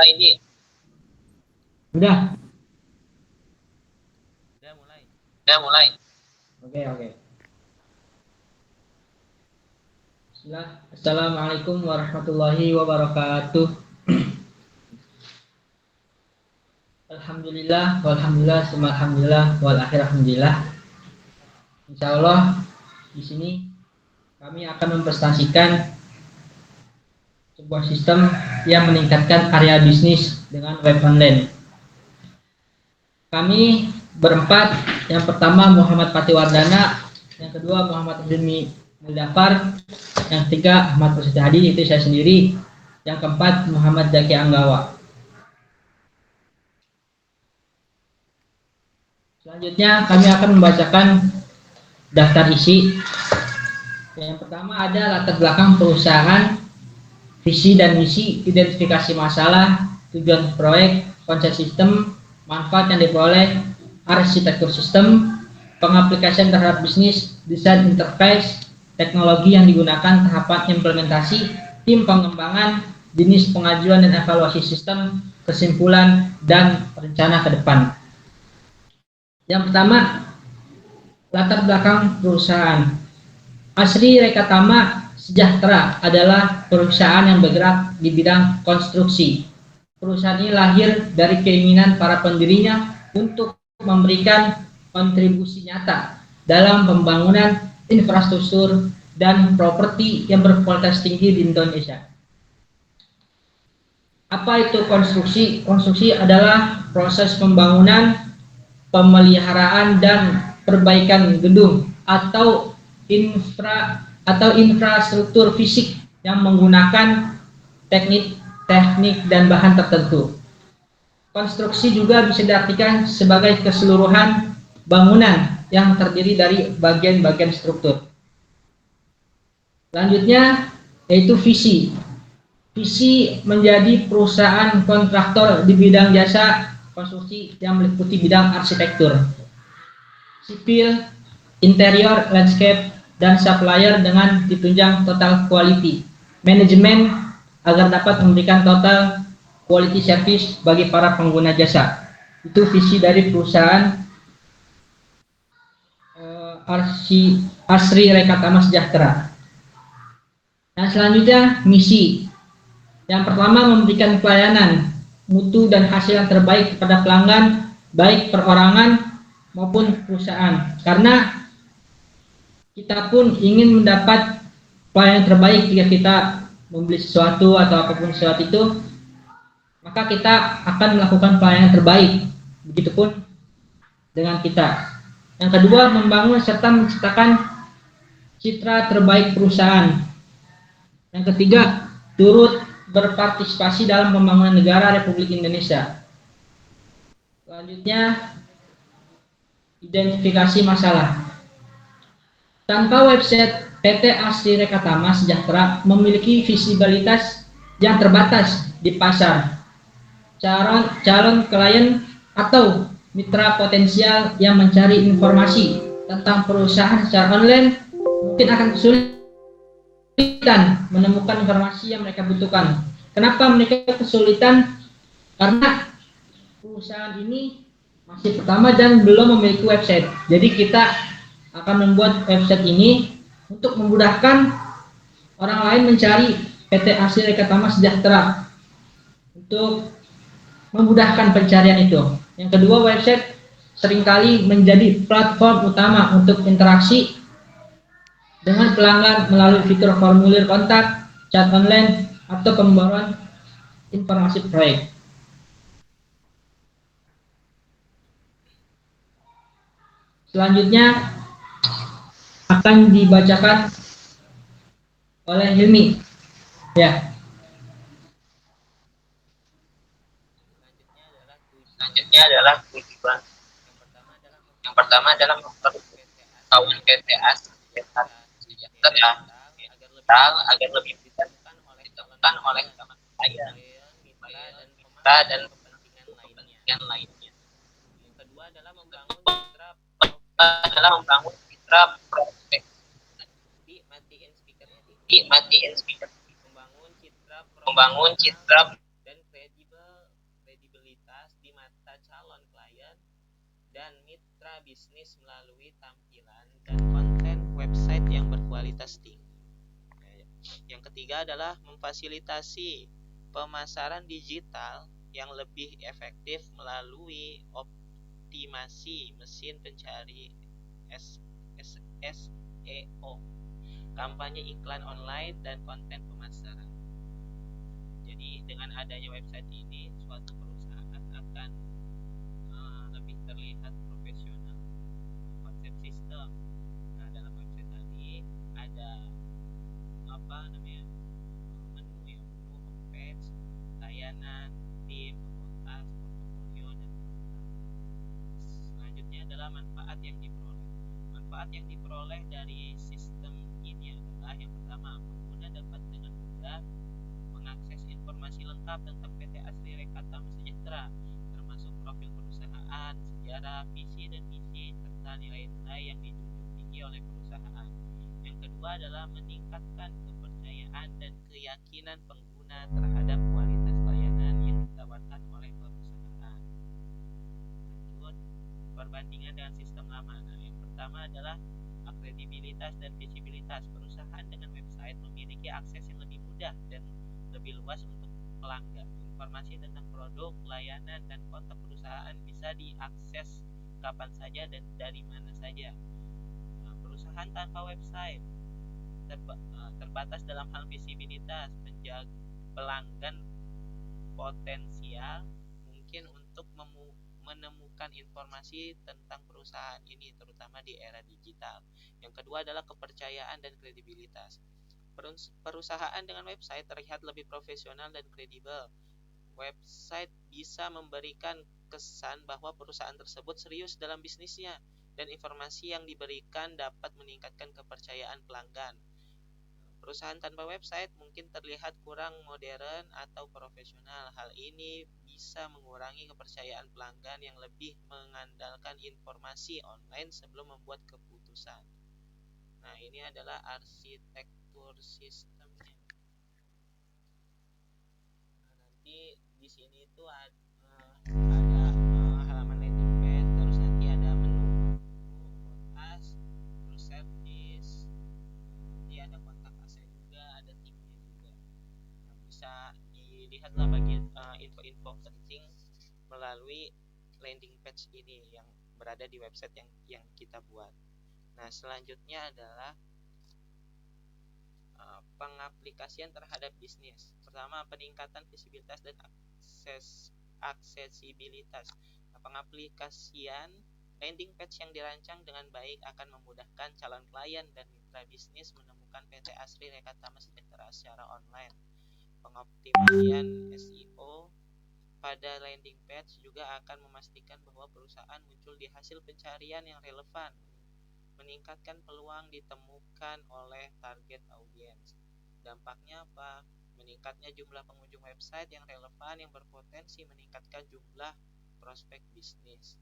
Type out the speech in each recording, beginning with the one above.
ini. Udah. Udah mulai. Oke. Bismillah. Assalamualaikum warahmatullahi wabarakatuh. Alhamdulillah, alhamdulillah, wal akhir alhamdulillah. Insya Allah di sini kami akan mempresentasikan sebuah sistem yang meningkatkan area bisnis dengan web online. Kami berempat, yang pertama Muhammad Patiwardana, yang kedua Muhammad Hilmi Muldafar, yang ketiga Ahmad Prasetyo Hadi, itu saya sendiri, yang keempat Muhammad Zaki Anggawa. Selanjutnya kami akan membacakan daftar isi. Yang pertama ada latar belakang perusahaan, visi dan misi, identifikasi masalah, tujuan proyek, konsep sistem, manfaat yang diperoleh, arsitektur sistem, pengaplikasian terhadap bisnis, desain interface, teknologi yang digunakan, tahapan implementasi, tim pengembangan, jenis pengajuan dan evaluasi sistem, kesimpulan, dan rencana ke depan. Yang pertama, latar belakang perusahaan. Asri Rekatama Sejahtera adalah perusahaan yang bergerak di bidang konstruksi. Perusahaan ini lahir dari keinginan para pendirinya untuk memberikan kontribusi nyata dalam pembangunan infrastruktur dan properti yang berkualitas tinggi di Indonesia. Apa itu konstruksi? Konstruksi adalah proses pembangunan, pemeliharaan dan perbaikan gedung atau infrastruktur fisik yang menggunakan teknik dan bahan tertentu. Konstruksi juga bisa diartikan sebagai keseluruhan bangunan yang terdiri dari bagian-bagian struktur. Selanjutnya yaitu visi. Visi menjadi perusahaan kontraktor di bidang jasa konstruksi yang meliputi bidang arsitektur, sipil, interior, landscape, dan supplier dengan ditunjang total quality manajemen agar dapat memberikan total quality service bagi para pengguna jasa. Itu visi dari perusahaan Asri Rekatama Sejahtera. Nah, selanjutnya misi. Yang pertama, memberikan pelayanan mutu dan hasil yang terbaik kepada pelanggan, baik perorangan maupun perusahaan. Karena kita pun ingin mendapat pelayanan terbaik jika kita membeli sesuatu atau apapun sesuatu itu, maka kita akan melakukan pelayanan terbaik. Begitupun dengan kita. Yang kedua, membangun serta menciptakan citra terbaik perusahaan. Yang ketiga, turut berpartisipasi dalam pembangunan negara Republik Indonesia. Selanjutnya, identifikasi masalah. Tanpa website, PT Asri Rekatama Sejahtera memiliki visibilitas yang terbatas di pasar. Calon klien atau mitra potensial yang mencari informasi tentang perusahaan secara online mungkin akan kesulitan menemukan informasi yang mereka butuhkan. Kenapa mereka kesulitan? Karena perusahaan ini masih pertama dan belum memiliki website. Jadi kita akan membuat website ini untuk memudahkan orang lain mencari PT Asri Rekatama Sejahtera, untuk memudahkan pencarian itu. Yang kedua, website seringkali menjadi platform utama untuk interaksi dengan pelanggan melalui fitur formulir kontak, chat online, atau pembaruan informasi proyek. Selanjutnya akan dibacakan oleh Hilmi. Ya. Selanjutnya adalah tujuan. Yang pertama adalah mempertahankan PT Asri Sejahtera agar lebih ditemukan oleh klien, mitra dan kepentingan lainnya. Yang kedua adalah membangun mitra prospek. Matiin speaker. Membangun citra calon klien dan mitra bisnis melalui tampilan dan konten website yang berkualitas tinggi. Yang ketiga adalah memfasilitasi pemasaran digital yang lebih efektif melalui optimasi mesin pencari SEO, kampanye iklan online, dan konten pemasaran. Jadi dengan adanya website ini, suatu perusahaan akan lebih terlihat profesional. Konsep sistem. Nah, dalam website tadi ada menu homepage, layanan, tim, about us, portofolio, dan program. Selanjutnya adalah manfaat yang diperoleh. Manfaat yang diperoleh dari sistem ini adalah yang pertama, pengguna dapat dengan mudah mengakses informasi lengkap tentang PT Asri Rekatama Sejahtera, termasuk profil perusahaan, sejarah, visi dan misi, serta nilai-nilai yang dijunjung tinggi oleh perusahaan. Yang kedua adalah meningkatkan kepercayaan dan keyakinan pengguna terhadap kualitas layanan yang ditawarkan oleh perusahaan. Lanjut, perbandingan dengan sistem lama. Nah, yang pertama adalah kredibilitas dan visibilitas. Perusahaan dengan website memiliki akses yang lebih mudah dan lebih luas untuk pelanggan. Informasi tentang produk, layanan, dan kontak perusahaan bisa diakses kapan saja dan dari mana saja. Perusahaan tanpa website terbatas dalam hal visibilitas. Pelanggan potensial mungkin untuk menemukan informasi tentang perusahaan ini, terutama di era digital. Yang kedua adalah kepercayaan dan kredibilitas. Perusahaan dengan website terlihat lebih profesional dan kredibel. Website bisa memberikan kesan bahwa perusahaan tersebut serius dalam bisnisnya, dan informasi yang diberikan dapat meningkatkan kepercayaan pelanggan. Perusahaan tanpa website mungkin terlihat kurang modern atau profesional. Hal ini bisa mengurangi kepercayaan pelanggan yang lebih mengandalkan informasi online sebelum membuat keputusan. Nah, ini adalah arsitektur sistemnya. Nah, nanti di sini itu ada halaman landing page, terus nanti ada menu podcast, terus service, nanti ada kontak asnya juga, ada timnya juga. Nah, bisa dilihatlah bagian info-info penting melalui landing page ini yang berada di website yang kita buat. Nah, selanjutnya adalah pengaplikasian terhadap bisnis. Pertama, peningkatan visibilitas dan aksesibilitas. Nah, pengaplikasian landing page yang dirancang dengan baik akan memudahkan calon klien dan mitra bisnis menemukan PT Asri Rekatama Sejahtera secara online. Pengoptimasian SEO pada landing page juga akan memastikan bahwa perusahaan muncul di hasil pencarian yang relevan, meningkatkan peluang ditemukan oleh target audiens. Dampaknya apa? Meningkatnya jumlah pengunjung website yang relevan yang berpotensi meningkatkan jumlah prospek bisnis.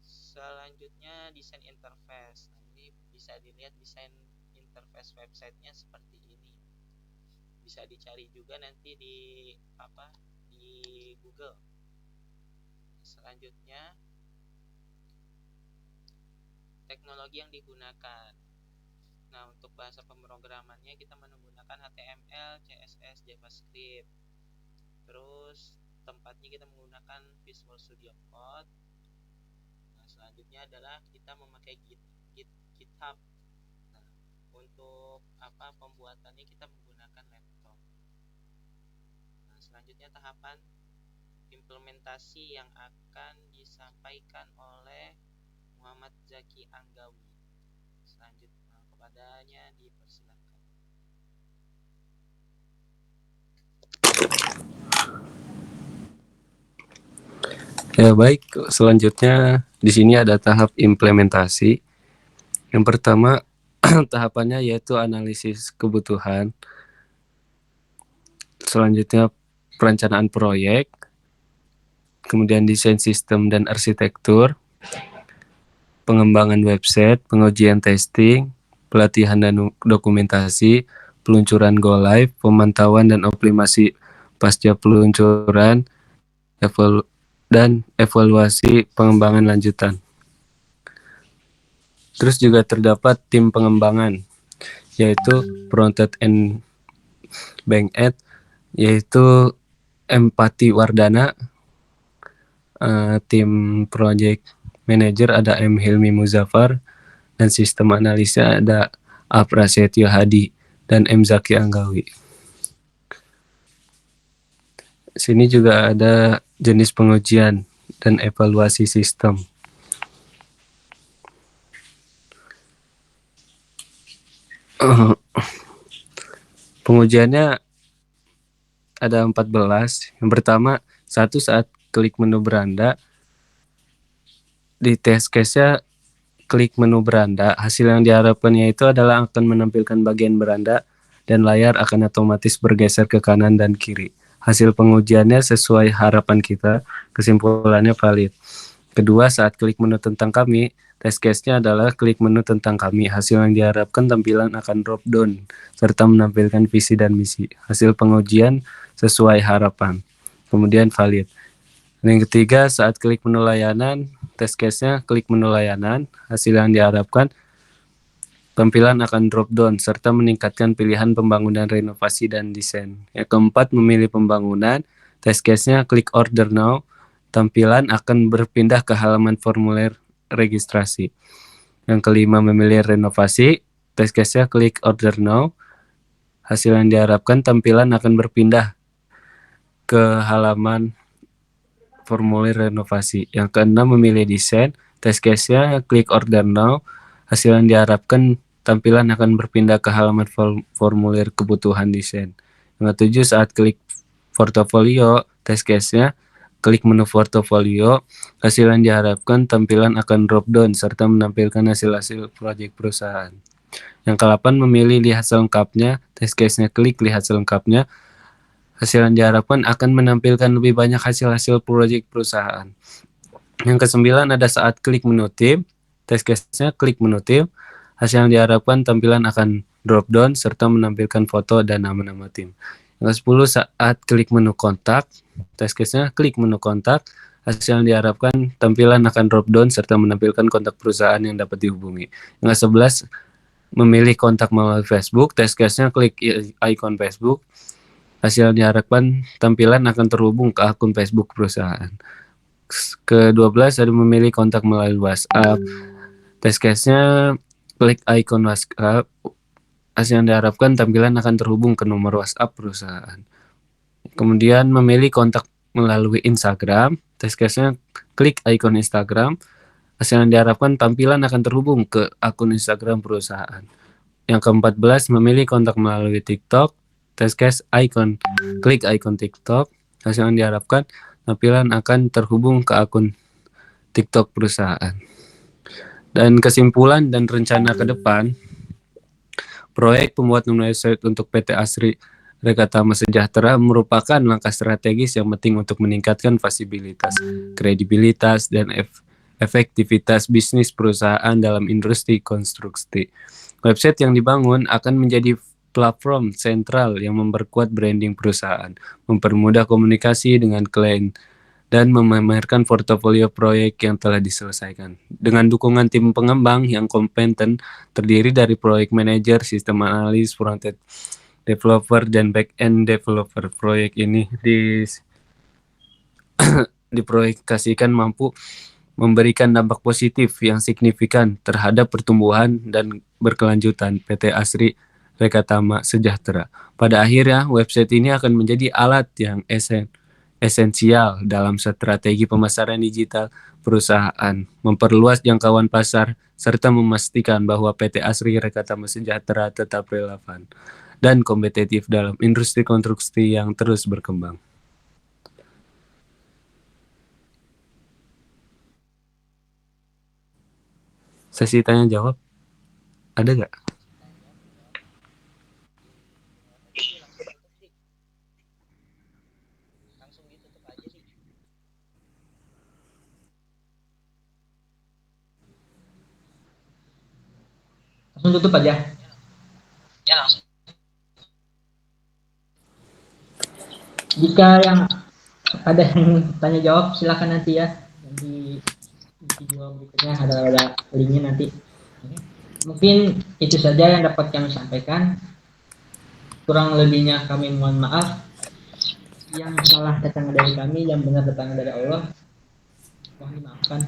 Selanjutnya, desain interface. Nah, ini bisa dilihat desain interface websitenya seperti ini. Bisa dicari juga nanti di Google. Selanjutnya, teknologi yang digunakan. Nah, untuk bahasa pemrogramannya kita menggunakan HTML, CSS, JavaScript. Terus tempatnya kita menggunakan Visual Studio Code. Nah, selanjutnya adalah kita memakai GitHub. Nah, untuk pembuatannya kita menggunakan laptop. Nah, selanjutnya tahapan implementasi yang akan disampaikan oleh Muhammad Zaki Anggawi. Selanjutnya kepadanya dipersilakan. Ya baik, selanjutnya di sini ada tahap implementasi. Yang pertama tahapannya yaitu analisis kebutuhan. Selanjutnya perencanaan proyek, kemudian desain sistem dan arsitektur, pengembangan website, pengujian testing, pelatihan dan dokumentasi, peluncuran go live, pemantauan dan optimasi pasca peluncuran, dan evaluasi pengembangan lanjutan. Terus juga terdapat tim pengembangan, yaitu Fronted and Backend, yaitu Empati Wardana, tim project manager ada M. Hilmi Muzaffar, dan sistem analisa ada A. Prasetyo Hadi dan M. Zaki Anggawi. Sini juga ada jenis pengujian dan evaluasi sistem. Pengujiannya ada 14. Yang pertama, saat klik menu beranda, di test case-nya klik menu beranda, hasil yang diharapkan yaitu adalah akan menampilkan bagian beranda dan layar akan otomatis bergeser ke kanan dan kiri. Hasil pengujiannya sesuai harapan kita, kesimpulannya valid. Kedua, saat klik menu tentang kami, test case-nya adalah klik menu tentang kami. Hasil yang diharapkan tampilan akan drop down, serta menampilkan visi dan misi. Hasil pengujian sesuai harapan, kemudian valid. Yang ketiga, saat klik menu layanan, test case-nya klik menu layanan. Hasil yang diharapkan tampilan akan drop down serta meningkatkan pilihan pembangunan, renovasi, dan desain. Yang keempat, memilih pembangunan. Test case-nya klik order now. Tampilan akan berpindah ke halaman formulir registrasi. Yang kelima, memilih renovasi. Test case-nya klik order now. Hasil yang diharapkan tampilan akan berpindah ke halaman formulir renovasi. Yang keenam, memilih desain. Test case-nya klik order now. Hasil yang diharapkan tampilan akan berpindah ke halaman formulir kebutuhan desain. Yang ketujuh, saat klik portofolio, test case-nya klik menu portofolio. Hasil yang diharapkan tampilan akan drop down serta menampilkan hasil-hasil proyek perusahaan. Yang kedelapan, memilih lihat selengkapnya. Test case-nya klik lihat selengkapnya. Hasil yang diharapkan akan menampilkan lebih banyak hasil-hasil proyek perusahaan. Yang kesembilan, ada saat klik menu tim. Test case-nya klik menu tim. Hasil yang diharapkan tampilan akan drop down serta menampilkan foto dan nama-nama tim. Yang ke-10, saat klik menu kontak. Test case-nya klik menu kontak. Hasil yang diharapkan tampilan akan drop down serta menampilkan kontak perusahaan yang dapat dihubungi. Yang ke-11, memilih kontak melalui Facebook. Test case-nya klik icon Facebook. Hasil yang diharapkan tampilan akan terhubung ke akun Facebook perusahaan. Ke-12, ada memilih kontak melalui WhatsApp. Test case-nya klik icon WhatsApp. Hasil yang diharapkan tampilan akan terhubung ke nomor WhatsApp perusahaan. Kemudian memilih kontak melalui Instagram. Test case-nya klik icon Instagram. Hasil yang diharapkan tampilan akan terhubung ke akun Instagram perusahaan. Yang ke-14, memilih kontak melalui TikTok. Test case icon, klik icon TikTok. Hasil yang diharapkan tampilan akan terhubung ke akun TikTok perusahaan. Dan kesimpulan dan rencana ke depan, proyek pembuatan website untuk PT Asri Rekatama Sejahtera merupakan langkah strategis yang penting untuk meningkatkan visibilitas, kredibilitas, dan efektivitas bisnis perusahaan dalam industri konstruksi. Website yang dibangun akan menjadi platform sentral yang memperkuat branding perusahaan, mempermudah komunikasi dengan klien, dan memamerkan portofolio proyek yang telah diselesaikan. Dengan dukungan tim pengembang yang kompeten, terdiri dari proyek manager, sistem analis, front-end developer, dan back-end developer, proyek ini diproyeksikan mampu memberikan dampak positif yang signifikan terhadap pertumbuhan dan berkelanjutan PT Asri Rekatama Sejahtera. Pada akhirnya, website ini akan menjadi alat yang esensial dalam strategi pemasaran digital perusahaan, memperluas jangkauan pasar, serta memastikan bahwa PT Asri Rekatama Sejahtera tetap relevan dan kompetitif dalam industri konstruksi yang terus berkembang. Sesi tanya jawab, ada nggak? Langsung ditutup aja sih. Langsung tutup aja. Ya langsung. Jika yang ada yang tanya jawab silakan nanti ya, di video berikutnya ada linknya nanti. Mungkin itu saja yang dapat kami sampaikan, kurang lebihnya kami mohon maaf. Yang salah datang dari kami, yang benar datang dari Allah, mohon dimaafkan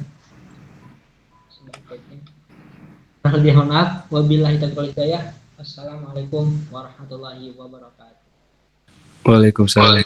sebaik-baiknya. Mohon maaf. Wabillahi taufiq wal hidayah. Assalamualaikum warahmatullahi wabarakatuh. Waalaikumsalam.